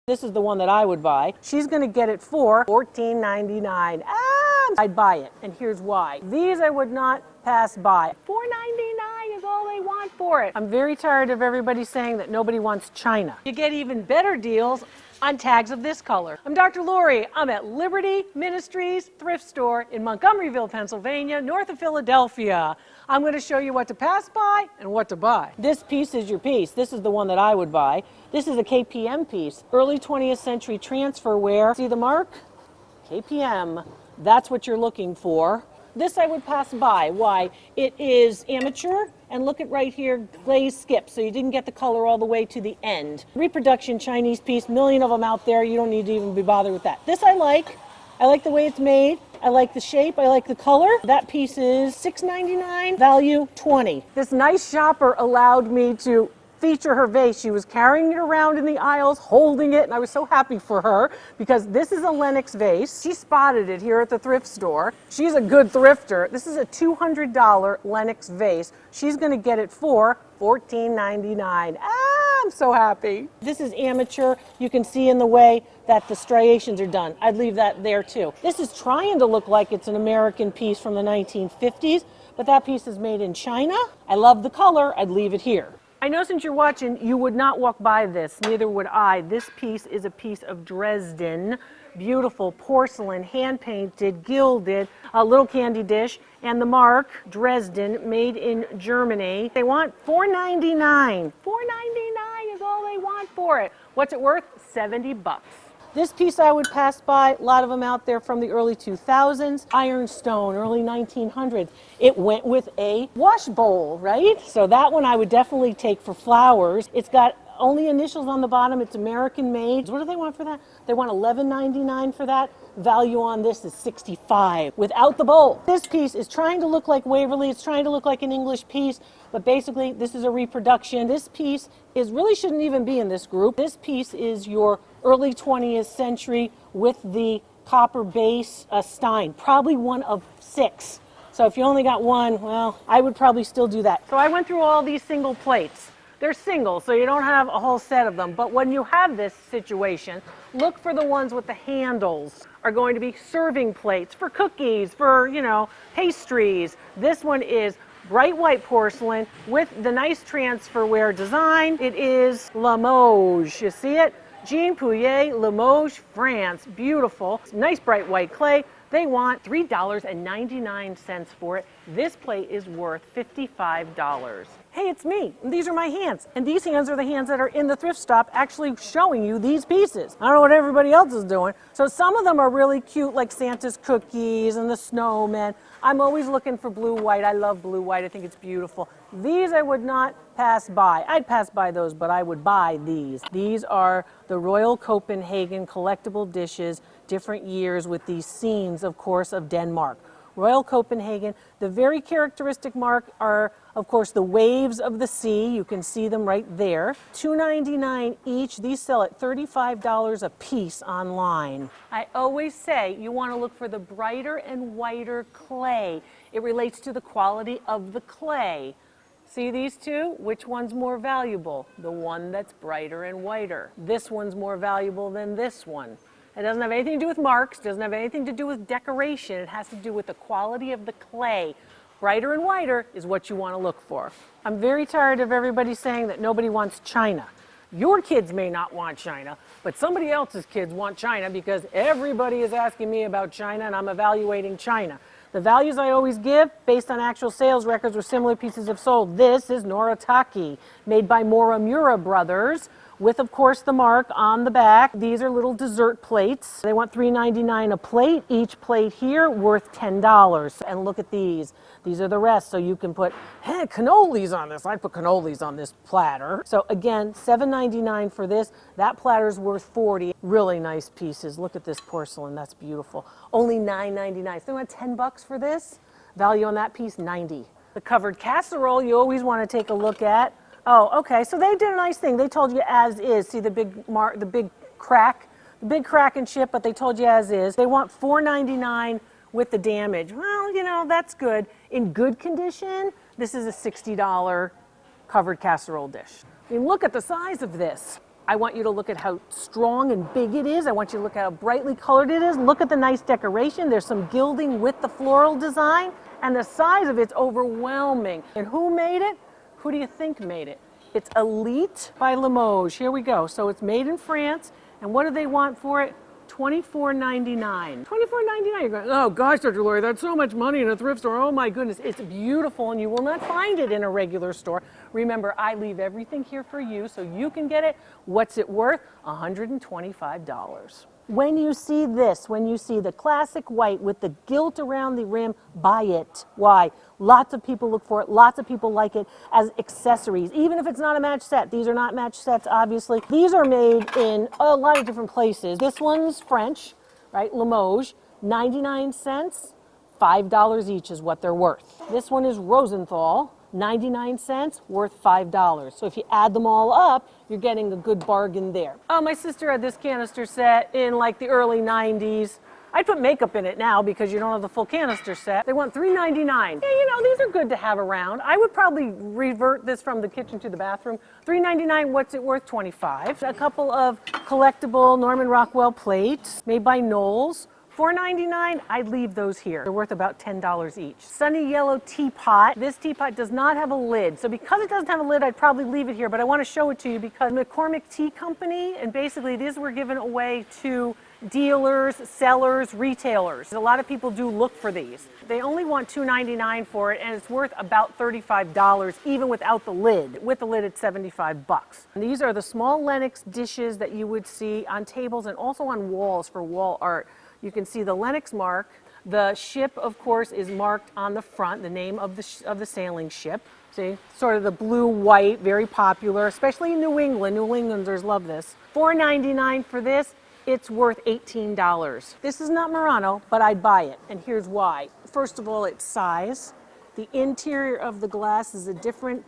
This is the one that I would buy. She's going to get it for $14.99. I'd buy it, and here's why. These I would not pass by. $4.99 is all they want for it. I'm very tired of everybody saying that nobody wants China. You get even better deals on tags of this color. I'm Dr. Lori. I'm at Liberty Ministries Thrift Store in Montgomeryville, Pennsylvania, north of Philadelphia. I'm going to show you what to pass by and what to buy. This piece is your piece. This is the one that I would buy. This is a KPM piece, early 20th century transferware. See the mark? KPM. That's what you're looking for. This I would pass by. Why? It is amateur, and look at right here, glaze skip, so you didn't get the color all the way to the end. Reproduction Chinese piece, million of them out there. You don't need to even be bothered with that. This I like. I like the way it's made. I like the shape. I like the color. That piece is $6.99, value $20. This nice shopper allowed me to feature her vase. She was carrying it around in the aisles, holding it, and I was so happy for her because this is a Lenox vase. She spotted it here at the thrift store. She's a good thrifter. This is a $200 Lenox vase. She's going to get it for $14.99. I'm so happy. This is amateur. You can see in the way that the striations are done. I'd leave that there too. This is trying to look like it's an American piece from the 1950s, but that piece is made in China. I love the color. I'd leave it here. I know since you're watching, you would not walk by this, neither would I. This piece is a piece of Dresden, beautiful porcelain, hand-painted, gilded, a little candy dish, and the mark, Dresden, made in Germany. They want $4.99. $4.99 is all they want for it. What's it worth? 70 bucks. This piece I would pass by, a lot of them out there from the early 2000s. Ironstone, early 1900s. It went with a wash bowl, right? So that one I would definitely take for flowers. It's got only initials on the bottom. It's American made. What do they want for that? They want $11.99 for that. Value on this is $65 without the bowl. This piece is trying to look like Waverly. It's trying to look like an English piece, but basically this is a reproduction. This piece really shouldn't even be in this group. This piece is your early 20th century with the copper base stein, probably one of 6. So if you only got one, well, I would probably still do that. So I went through all these single plates. They're single, so you don't have a whole set of them. But when you have this situation, look for the ones with the handles. Are going to be serving plates for cookies, for, pastries. This one is bright white porcelain with the nice transferware design. It is Limoges. You see it? Jean Pouillet, Limoges, France. Beautiful. Nice bright white clay. They want $3.99 for it. This plate is worth $55. Hey, it's me. These are my hands. And these hands are the hands that are in the thrift shop actually showing you these pieces. I don't know what everybody else is doing. So some of them are really cute, like Santa's cookies and the snowman. I'm always looking for blue white. I love blue white. I think it's beautiful. These I would not pass by. I'd pass by those, but I would buy these. These are the Royal Copenhagen collectible dishes, different years with these scenes, of course, of Denmark. Royal Copenhagen, the very characteristic mark are, of course, the waves of the sea. You can see them right there. $2.99 each. These sell at $35 a piece online. I always say you want to look for the brighter and whiter clay. It relates to the quality of the clay. See these two? Which one's more valuable? The one that's brighter and whiter. This one's more valuable than this one. It doesn't have anything to do with marks, doesn't have anything to do with decoration. It has to do with the quality of the clay. Brighter and whiter is what you want to look for. I'm very tired of everybody saying that nobody wants China. Your kids may not want China, but somebody else's kids want China because everybody is asking me about China and I'm evaluating China. The values I always give, based on actual sales records where similar pieces have sold. This is Noritake, made by Moramura Brothers, with, of course, the mark on the back. These are little dessert plates. They want $3.99 a plate. Each plate here worth $10. And look at these. These are the rest, so you can put cannolis on this. I put cannolis on this platter. So again, $7.99 for this. That platter's worth $40. Really nice pieces. Look at this porcelain. That's beautiful. Only $9.99. So they want $10 for this. Value on that piece, $90. The covered casserole you always want to take a look at. Oh, okay, so they did a nice thing. They told you as is. See the big crack and chip, but they told you as is. They want $4.99 with the damage. Well, that's good. In good condition, this is a $60 covered casserole dish. I mean, look at the size of this. I want you to look at how strong and big it is. I want you to look at how brightly colored it is. Look at the nice decoration. There's some gilding with the floral design, and the size of it's overwhelming. And who made it? Who do you think made it? It's Elite by Limoges. Here we go. So it's made in France, and what do they want for it? $24.99. $24.99. You're going, oh gosh, Dr. Lori, that's so much money in a thrift store. Oh my goodness. It's beautiful, and you will not find it in a regular store. Remember, I leave everything here for you so you can get it. What's it worth? $125. When you see this, when you see the classic white with the gilt around the rim, buy it. Why? Lots of people look for it. Lots of people like it as accessories, even if it's not a match set. These are not match sets, obviously. These are made in a lot of different places. This one's French, right? Limoges, 99 cents, $5 each is what they're worth. This one is Rosenthal, 99 cents, worth $5. So if you add them all up, you're getting a good bargain there. Oh, my sister had this canister set in like the early 90s. I'd put makeup in it now because you don't have the full canister set. They want $3.99. Yeah, you know, these are good to have around. I would probably revert this from the kitchen to the bathroom. $3.99, what's it worth? $25. A couple of collectible Norman Rockwell plates made by Knowles. $4.99, I'd leave those here. They're worth about $10 each. Sunny yellow teapot. This teapot does not have a lid. So because it doesn't have a lid, I'd probably leave it here, but I want to show it to you because McCormick Tea Company, and basically these were given away to dealers, sellers, retailers. A lot of people do look for these. They only want $2.99 for it, and it's worth about $35 even without the lid. With the lid, it's $75. And these are the small Lenox dishes that you would see on tables and also on walls for wall art. You can see the Lenox mark. The ship, of course, is marked on the front, the name of the sailing ship. See, sort of the blue-white, very popular, especially in New England. New Englanders love this. $4.99 for this. It's worth $18. This is not Murano, but I'd buy it, and here's why. First of all, its size. The interior of the glass is a different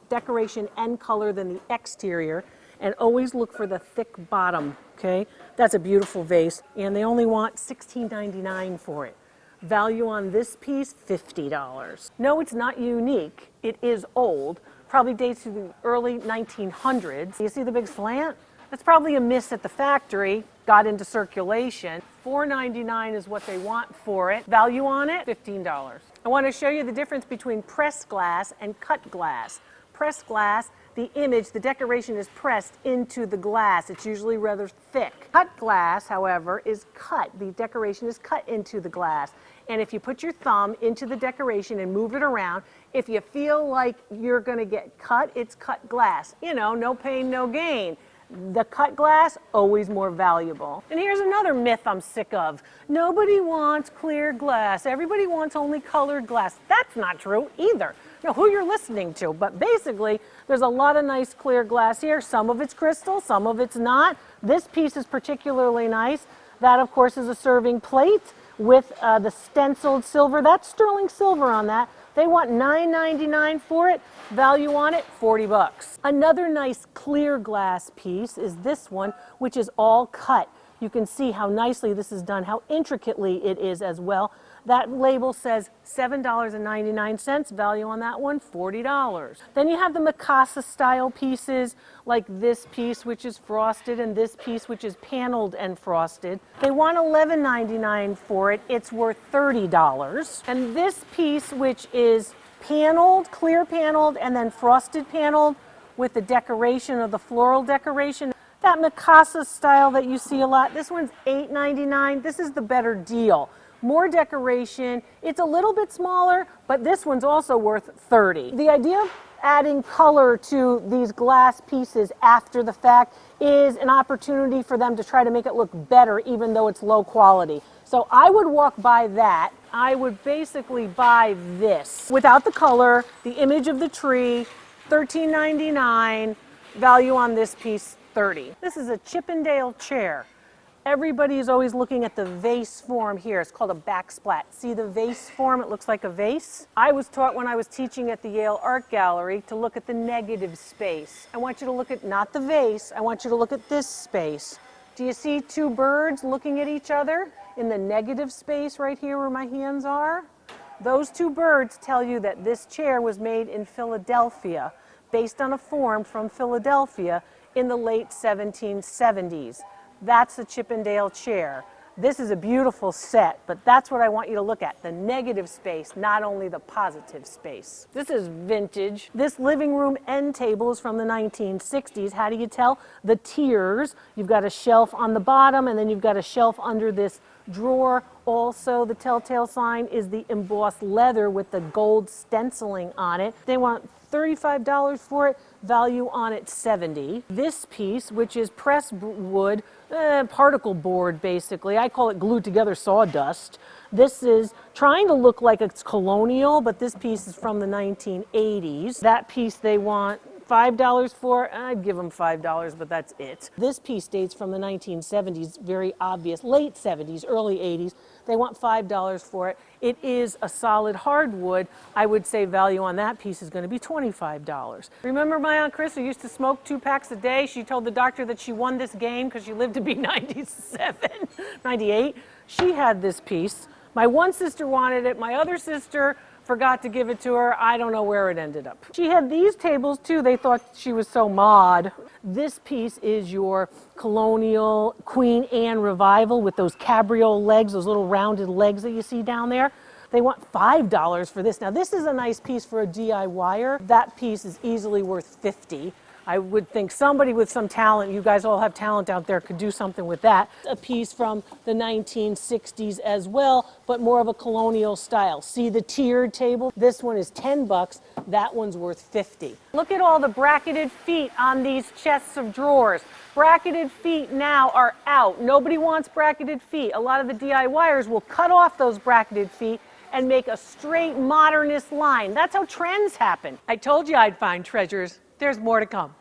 decoration and color than the exterior, and always look for the thick bottom, okay? That's a beautiful vase, and they only want $16.99 for it. Value on this piece, $50. No, it's not unique. It is old, probably dates to the early 1900s. You see the big slant? That's probably a miss at the factory, got into circulation. $4.99 is what they want for it. Value on it, $15. I want to show you the difference between pressed glass and cut glass. Pressed glass, the image, the decoration is pressed into the glass. It's usually rather thick. Cut glass, however, is cut. The decoration is cut into the glass. And if you put your thumb into the decoration and move it around, if you feel like you're going to get cut, it's cut glass. You know, no pain, no gain. The cut glass, always more valuable. And here's another myth I'm sick of. Nobody wants clear glass. Everybody wants only colored glass. That's not true either. Know who you're listening to, but basically there's a lot of nice clear glass here. Some of it's crystal, some of it's not. This piece is particularly nice. That, of course, is a serving plate with the stenciled silver. That's sterling silver on that. They want $9.99 for it. Value on it, $40. Another nice clear glass piece is this one, which is all cut. You can see how nicely this is done, how intricately it is as well. That label says $7.99. Value on that one, $40. Then you have the Mikasa style pieces, like this piece, which is frosted, and this piece, which is paneled and frosted. They want $11.99 for it. It's worth $30. And this piece, which is paneled, clear paneled, and then frosted paneled with the decoration of the floral decoration. That Mikasa style that you see a lot, this one's $8.99. This is the better deal. More decoration. It's a little bit smaller, but this one's also worth $30. The idea of adding color to these glass pieces after the fact is an opportunity for them to try to make it look better, even though it's low quality. So I would walk by that. I would basically buy this without the color, the image of the tree, $13.99. Value on this piece, $30. This is a Chippendale chair. Everybody is always looking at the vase form here. It's called a backsplat. See the vase form? It looks like a vase. I was taught when I was teaching at the Yale Art Gallery to look at the negative space. I want you to look at not the vase. I want you to look at this space. Do you see two birds looking at each other in the negative space right here where my hands are? Those two birds tell you that this chair was made in Philadelphia, based on a form from Philadelphia in the late 1770s. That's the Chippendale chair. This is a beautiful set, but that's what I want you to look at, the negative space, not only the positive space. This is vintage. This living room end table is from the 1960s. How do you tell? The tiers. You've got a shelf on the bottom, and then you've got a shelf under this drawer. Also, the telltale sign is the embossed leather with the gold stenciling on it. They want $35 for it, value on it $70. This piece, which is pressed wood, particle board basically, I call it glued together sawdust. This is trying to look like it's colonial, but this piece is from the 1980s. That piece they want $5 for. I'd give them $5, but that's it. This piece dates from the 1970s, very obvious, late 70s, early 80s. They want $5 for it. It is a solid hardwood. I would say value on that piece is going to be $25. Remember my Aunt Chris, who used to smoke 2 packs a day? She told the doctor that she won this game because she lived to be 97, 98. She had this piece. My one sister wanted it. My other sister forgot to give it to her. I don't know where it ended up. She had these tables too. They thought she was so mod. This piece is your colonial Queen Anne revival with those cabriole legs, those little rounded legs that you see down there. They want $5 for this. Now this is a nice piece for a DIYer. That piece is easily worth $50. I would think somebody with some talent, you guys all have talent out there, could do something with that. A piece from the 1960s as well, but more of a colonial style. See the tiered table? This one is $10, that one's worth $50. Look at all the bracketed feet on these chests of drawers. Bracketed feet now are out. Nobody wants bracketed feet. A lot of the DIYers will cut off those bracketed feet and make a straight modernist line. That's how trends happen. I told you I'd find treasures. There's more to come.